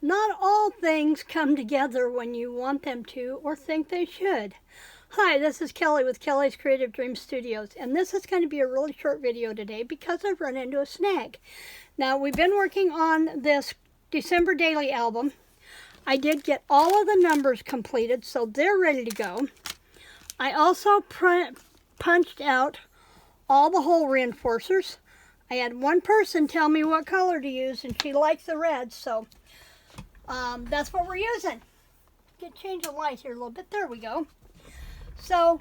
Not all things come together when you want them to or think they should. Hi, this is Kelly with Kelly's Creative Dream Studios, and this is going to be a really short video today because I've run into a snag. Now, we've been working on this December Daily album. I did get all of the numbers completed, so they're ready to go. I also punched out all the hole reinforcers. I had one person tell me what color to use, and she likes the red, so that's what we're using. Change the light here a little bit. There we go. So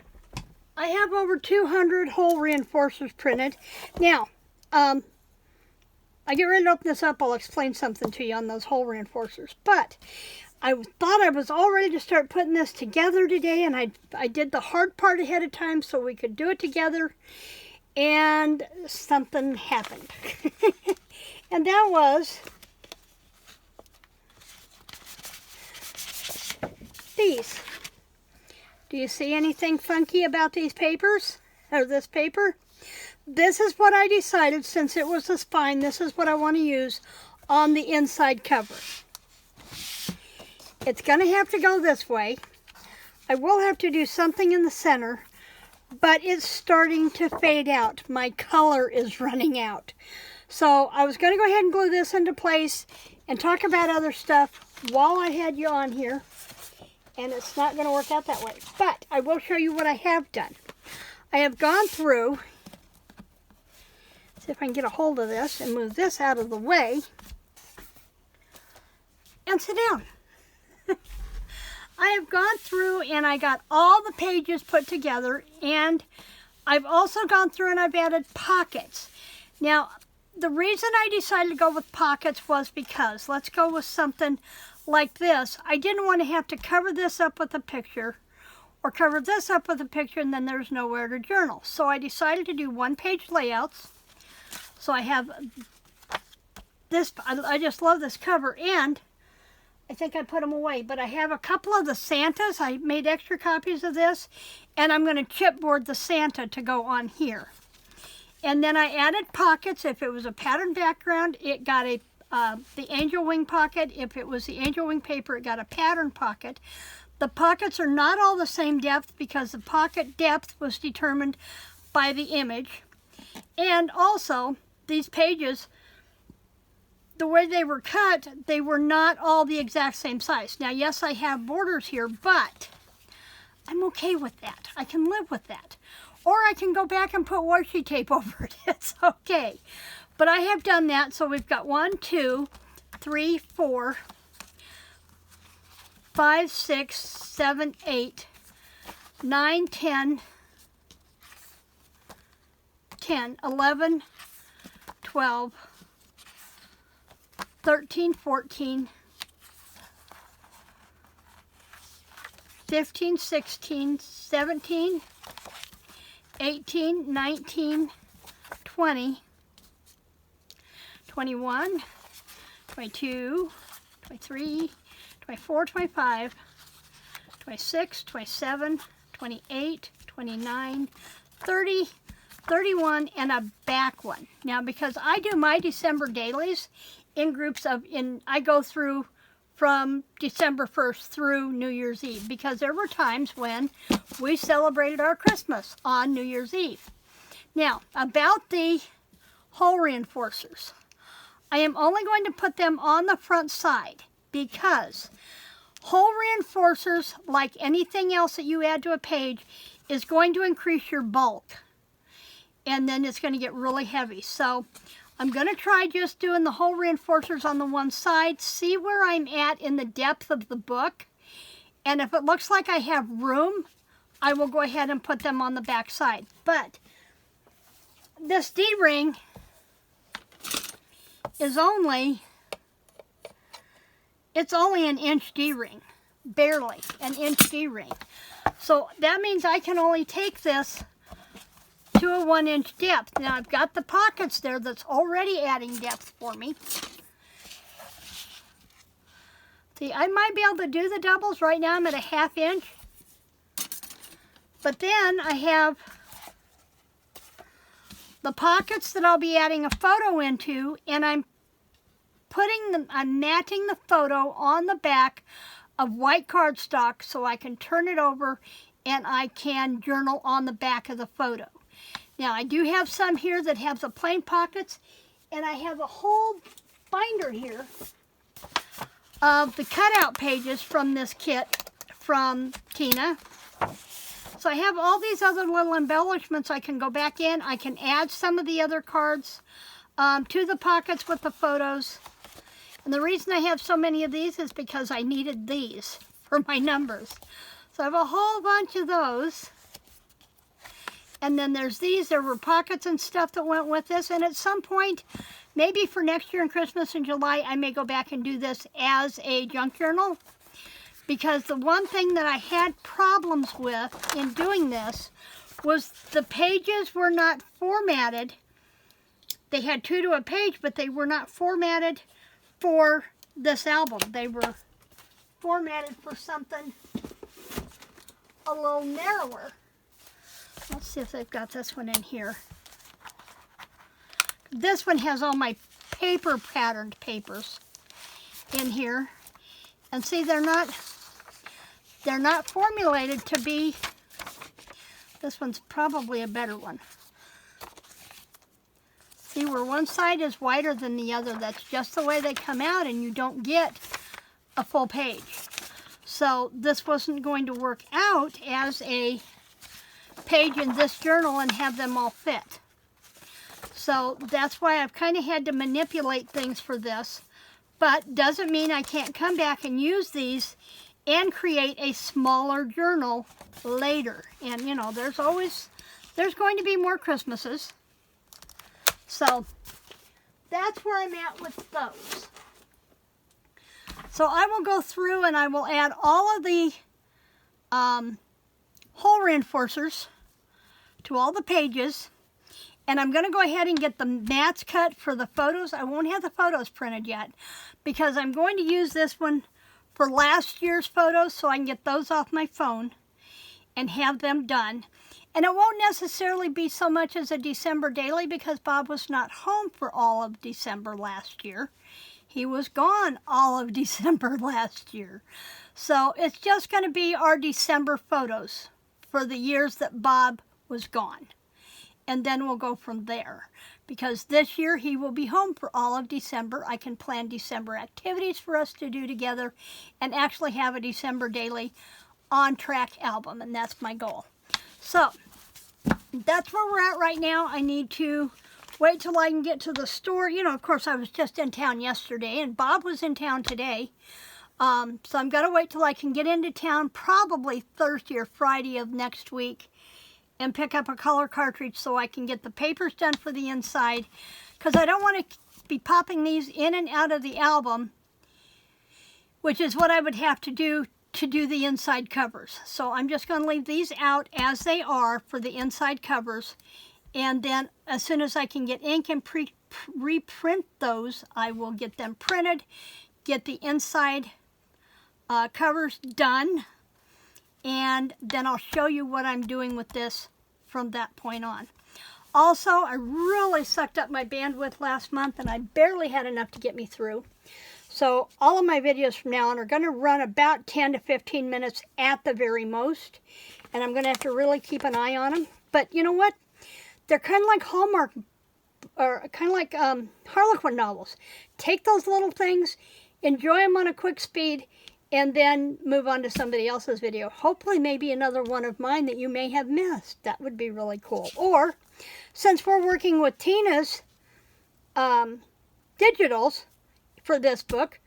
I have over 200 hole reinforcers printed. Now, I get ready to open this up. I'll explain something to you on those hole reinforcers. But I thought I was all ready to start putting this together today, and I did the hard part ahead of time so we could do it together. And something happened. And that was these. Do you see anything funky about these papers, or this paper? This is what I decided, since it was a spine, this is what I want to use on the inside cover. It's going to have to go this way. I will have to do something in the center, but it's starting to fade out. My color is running out. So I was going to go ahead and glue this into place and talk about other stuff while I had you on here. And it's not going to work out that way. But I will show you what I have done. I have gone through, see if I can get a hold of this and move this out of the way. And sit down. I have gone through and I got all the pages put together. And I've also gone through and I've added pockets. Now, the reason I decided to go with pockets was because, let's go with something like this. I didn't want to have to cover this up with a picture or cover this up with a picture and then there's nowhere to journal. So I decided to do one-page layouts. So I have this. I just love this cover, and I think I put them away, but I have a couple of the Santas. I made extra copies of this, and I'm going to chipboard the Santa to go on here. And then I added pockets. If it was a pattern background, it got the angel wing pocket. If it was the angel wing paper, it got a pattern pocket. The pockets are not all the same depth because the pocket depth was determined by the image. And also, these pages, the way they were cut, they were not all the exact same size. Now, yes, I have borders here, but I'm okay with that. I can live with that. Or I can go back and put washi tape over it. It's okay. But I have done that, so we've got 1, 2, 3, 4, 5, 6, 7, 8, 9, 10, 11, 12, 13, 14, 15, 16, 17, 18, 19, 20, 21, 22, 23, 24, 25, 26, 27, 28, 29, 30, 31, and a back one. Now, because I do my December dailies in groups of, I go through from December 1st through New Year's Eve, because there were times when we celebrated our Christmas on New Year's Eve. Now, about the hole reinforcers, I am only going to put them on the front side because hole reinforcers, like anything else that you add to a page, is going to increase your bulk. And then it's going to get really heavy. So I'm going to try just doing the hole reinforcers on the one side, see where I'm at in the depth of the book. And if it looks like I have room, I will go ahead and put them on the back side. But this D-ring is only an inch D-ring, barely an inch D-ring. So that means I can only take this to a 1-inch depth. Now I've got the pockets there that's already adding depth for me. See, I might be able to do the doubles. Right now I'm at a 1/2 inch. But then I have the pockets that I'll be adding a photo into, and I'm I'm matting the photo on the back of white cardstock so I can turn it over and I can journal on the back of the photo. Now I do have some here that have the plain pockets, and I have a whole binder here of the cutout pages from this kit from Tina. So I have all these other little embellishments I can go back in. I can add some of the other cards to the pockets with the photos. And the reason I have so many of these is because I needed these for my numbers. So I have a whole bunch of those. And then there's these. There were pockets and stuff that went with this. And at some point, maybe for next year in Christmas in July, I may go back and do this as a junk journal. Because the one thing that I had problems with in doing this was the pages were not formatted. They had 2 to a page, but they were not formatted for this album. They were formatted for something a little narrower. Let's see if they've got this one in here. This one has all my paper patterned papers in here. And see, they're not formulated to be, this one's probably a better one. See where one side is wider than the other, that's just the way they come out and you don't get a full page. So this wasn't going to work out as a page in this journal and have them all fit. So that's why I've kind of had to manipulate things for this, but doesn't mean I can't come back and use these and create a smaller journal later. And you know, there's going to be more Christmases. So that's where I'm at with those. So I will go through and I will add all of the hole reinforcers to all the pages. And I'm going to go ahead and get the mats cut for the photos. I won't have the photos printed yet because I'm going to use this one for last year's photos so I can get those off my phone and have them done. And it won't necessarily be so much as a December daily because Bob was not home for all of December last year. He was gone all of December last year. So it's just going to be our December photos for the years that Bob was gone. And then we'll go from there. Because this year he will be home for all of December. I can plan December activities for us to do together and actually have a December daily on track album. And that's my goal. So that's where we're at right now. I need to wait till I can get to the store. You know, of course, I was just in town yesterday and Bob was in town today. So I'm going to wait till I can get into town probably Thursday or Friday of next week and pick up a color cartridge so I can get the papers done for the inside. Because I don't want to be popping these in and out of the album, which is what I would have to do the inside covers. So I'm just going to leave these out as they are for the inside covers. And then as soon as I can get ink and reprint those, I will get them printed, get the inside covers done, and then I'll show you what I'm doing with this from that point on. Also, I really sucked up my bandwidth last month and I barely had enough to get me through. So all of my videos from now on are going to run about 10 to 15 minutes at the very most. And I'm going to have to really keep an eye on them. But you know what? They're kind of like Hallmark, or kind of like Harlequin novels. Take those little things, enjoy them on a quick speed, and then move on to somebody else's video. Hopefully maybe another one of mine that you may have missed. That would be really cool. Or, since we're working with Tina's digitals for this book,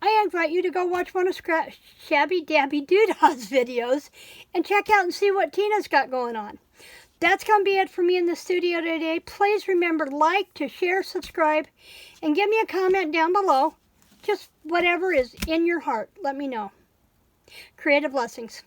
I invite you to go watch one of Shabby Dabby Doodah's videos and check out and see what Tina's got going on. That's going to be it for me in the studio today. Please remember to like, to share, subscribe, and give me a comment down below. Just whatever is in your heart, let me know. Creative blessings.